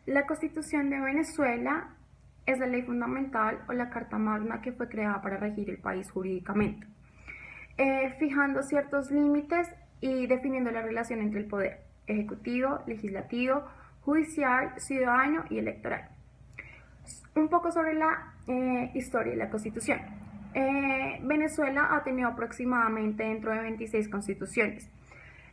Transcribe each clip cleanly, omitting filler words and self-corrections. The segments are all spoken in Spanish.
La Constitución de Venezuela es la ley fundamental o la Carta Magna que fue creada para regir el país jurídicamente, fijando ciertos límites y definiendo la relación entre el poder ejecutivo, legislativo, judicial, ciudadano y electoral. Un poco sobre la historia de la Constitución. Venezuela ha tenido aproximadamente dentro de 26 constituciones.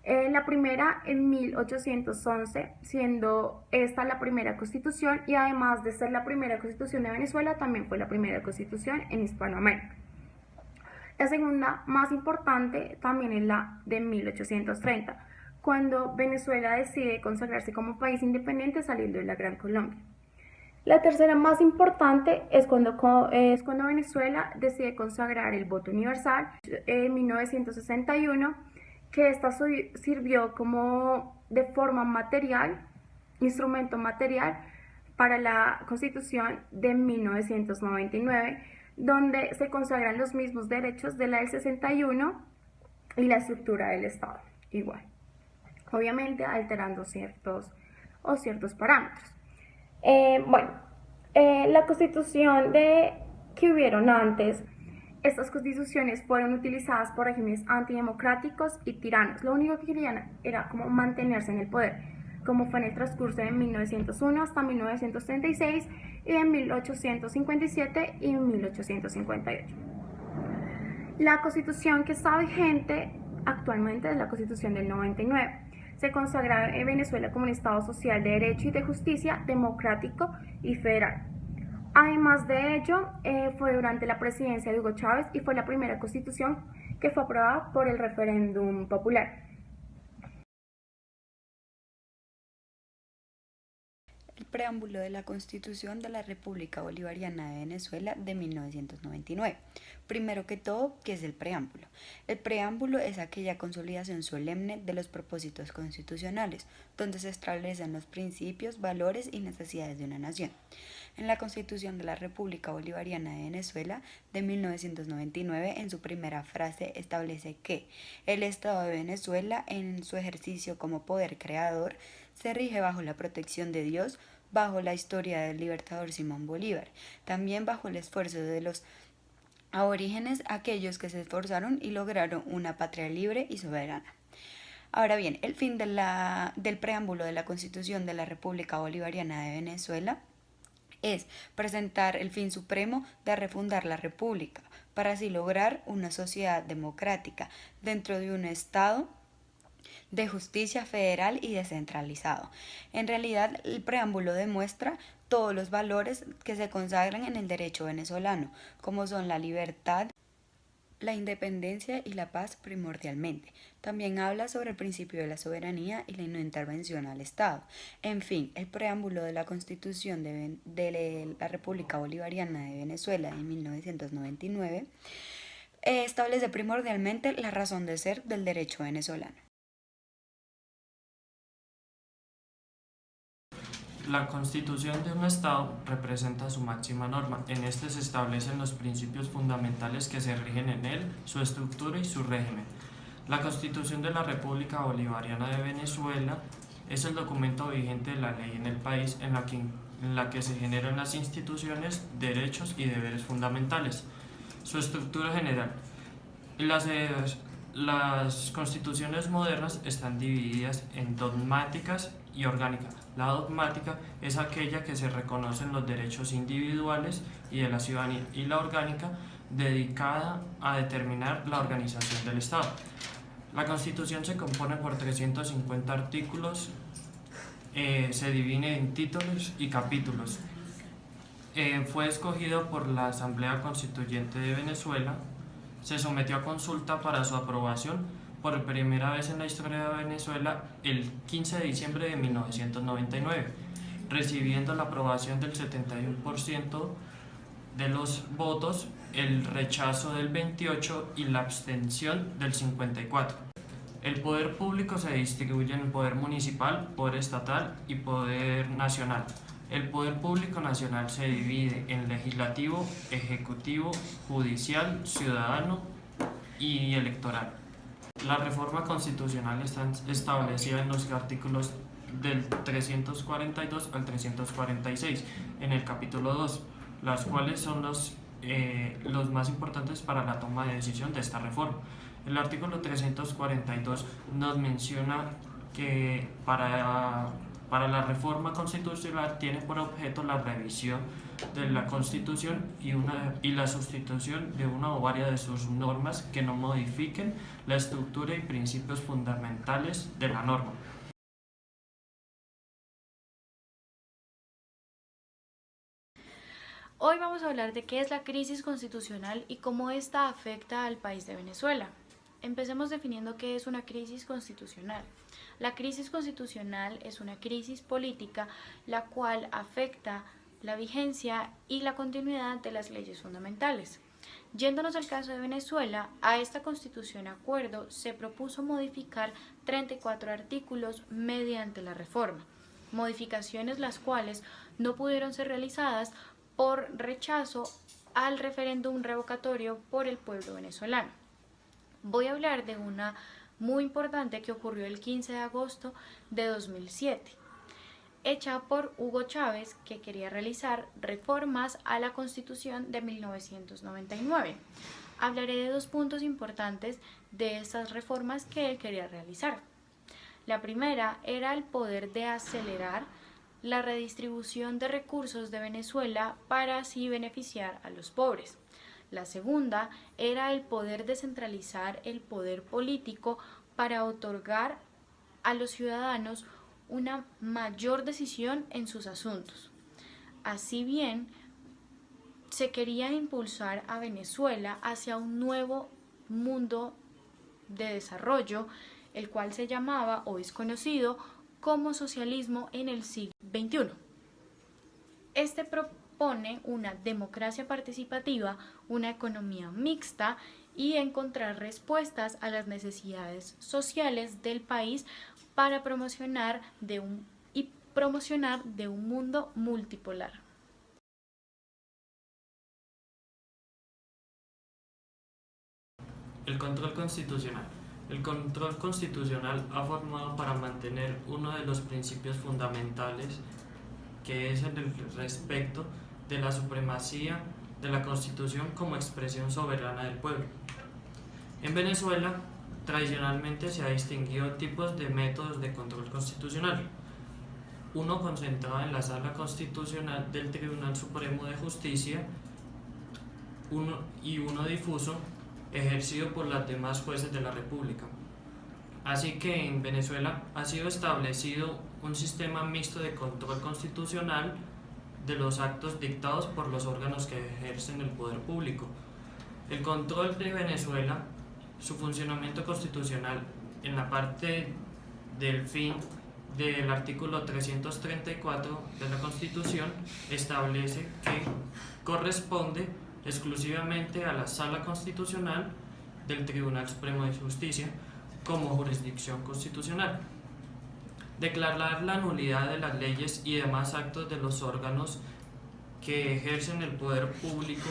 La primera en 1811, siendo esta la primera constitución, y además de ser la primera constitución de Venezuela, también fue la primera constitución en Hispanoamérica. La segunda, más importante, también es la de 1830, cuando Venezuela decide consagrarse como país independiente saliendo de la Gran Colombia. La tercera, más importante, es cuando Venezuela decide consagrar el voto universal en 1961, que esta sirvió como de forma material, instrumento material para la Constitución de 1999, donde se consagran los mismos derechos de la del 61 y la estructura del Estado, igual. Obviamente alterando ciertos parámetros. La constitución que hubieron antes, estas constituciones fueron utilizadas por regímenes antidemocráticos y tiranos. Lo único que querían era como mantenerse en el poder, como fue en el transcurso de 1901 hasta 1936 y de 1857 y 1858. La constitución que está vigente actualmente es la constitución del 99. Se consagra en Venezuela como un Estado social de derecho y de justicia, democrático y federal. Además de ello, fue durante la presidencia de Hugo Chávez y fue la primera constitución que fue aprobada por el referéndum popular. El preámbulo de la Constitución de la República Bolivariana de Venezuela de 1999. Primero que todo, ¿qué es el preámbulo? El preámbulo es aquella consolidación solemne de los propósitos constitucionales, donde se establecen los principios, valores y necesidades de una nación. En la Constitución de la República Bolivariana de Venezuela de 1999, en su primera frase, establece que el Estado de Venezuela, en su ejercicio como poder creador, se rige bajo la protección de Dios, bajo la historia del libertador Simón Bolívar, también bajo el esfuerzo de los aborígenes, aquellos que se esforzaron y lograron una patria libre y soberana. Ahora bien, el fin del preámbulo de la Constitución de la República Bolivariana de Venezuela es presentar el fin supremo de refundar la República, para así lograr una sociedad democrática dentro de un Estado de justicia federal y descentralizado. En realidad, el preámbulo demuestra todos los valores que se consagran en el derecho venezolano, como son la libertad, la independencia y la paz primordialmente. También habla sobre el principio de la soberanía y la no intervención al Estado. En fin, el preámbulo de la Constitución de la República Bolivariana de Venezuela en 1999 establece primordialmente la razón de ser del derecho venezolano. La constitución de un Estado representa su máxima norma. En este se establecen los principios fundamentales que se rigen en él, su estructura y su régimen. La Constitución de la República Bolivariana de Venezuela es el documento vigente de la ley en el país en la que se generan las instituciones, derechos y deberes fundamentales. Su estructura general. Las constituciones modernas están divididas en dogmáticas y orgánica. La dogmática es aquella que se reconocen los derechos individuales y de la ciudadanía, y la orgánica dedicada a determinar la organización del Estado. La Constitución se compone por 350 artículos, se divide en títulos y capítulos. Fue escogido por la Asamblea Constituyente de Venezuela, se sometió a consulta para su aprobación por primera vez en la historia de Venezuela el 15 de diciembre de 1999, recibiendo la aprobación del 71% de los votos, el rechazo del 28% y la abstención del 54%. El poder público se distribuye en poder municipal, poder estatal y poder nacional. El poder público nacional se divide en legislativo, ejecutivo, judicial, ciudadano y electoral. La reforma constitucional está establecida en los artículos del 342 al 346 en el capítulo 2, las cuales son los más importantes para la toma de decisión de esta reforma. El artículo 342 nos menciona que para la reforma constitucional tiene por objeto la revisión de la Constitución y la sustitución de una o varias de sus normas que no modifiquen la estructura y principios fundamentales de la norma. Hoy vamos a hablar de qué es la crisis constitucional y cómo esta afecta al país de Venezuela. Empecemos definiendo qué es una crisis constitucional. La crisis constitucional es una crisis política la cual afecta la vigencia y la continuidad de las leyes fundamentales. Yéndonos al caso de Venezuela, a esta constitución acuerdo se propuso modificar 34 artículos mediante la reforma, modificaciones las cuales no pudieron ser realizadas por rechazo al referéndum revocatorio por el pueblo venezolano. Voy a hablar de una muy importante que ocurrió el 15 de agosto de 2007, hecha por Hugo Chávez, que quería realizar reformas a la Constitución de 1999. Hablaré de dos puntos importantes de estas reformas que él quería realizar. La primera era el poder de acelerar la redistribución de recursos de Venezuela para así beneficiar a los pobres. La segunda era el poder descentralizar el poder político para otorgar a los ciudadanos una mayor decisión en sus asuntos. Así bien, se quería impulsar a Venezuela hacia un nuevo mundo de desarrollo, el cual se llamaba o es conocido como socialismo en el siglo XXI. Este propone una democracia participativa, una economía mixta y encontrar respuestas a las necesidades sociales del país para promocionar de un mundo multipolar. El control constitucional. El control constitucional ha formado para mantener uno de los principios fundamentales, que es el del respeto de la supremacía de la Constitución como expresión soberana del pueblo. En Venezuela, tradicionalmente se ha distinguido tipos de métodos de control constitucional. Uno concentrado en la Sala Constitucional del Tribunal Supremo de Justicia y uno difuso ejercido por las demás jueces de la República. Así que en Venezuela ha sido establecido un sistema mixto de control constitucional de los actos dictados por los órganos que ejercen el poder público. El control de Venezuela, su funcionamiento constitucional, en la parte del fin del artículo 334 de la Constitución, establece que corresponde exclusivamente a la Sala Constitucional del Tribunal Supremo de Justicia como jurisdicción constitucional. Declarar la nulidad de las leyes y demás actos de los órganos que ejercen el poder público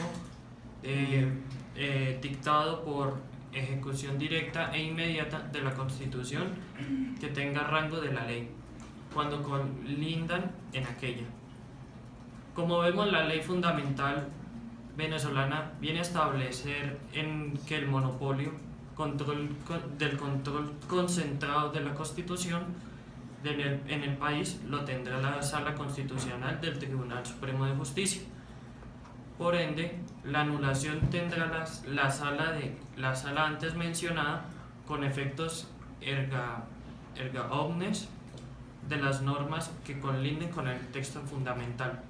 dictado por ejecución directa e inmediata de la Constitución que tenga rango de la ley, cuando colindan en aquella. Como vemos, la ley fundamental venezolana viene a establecer que el monopolio del control concentrado de la Constitución en el país lo tendrá la Sala Constitucional del Tribunal Supremo de Justicia. Por ende, la anulación tendrá la sala antes mencionada con efectos erga omnes de las normas que colinden con el texto fundamental.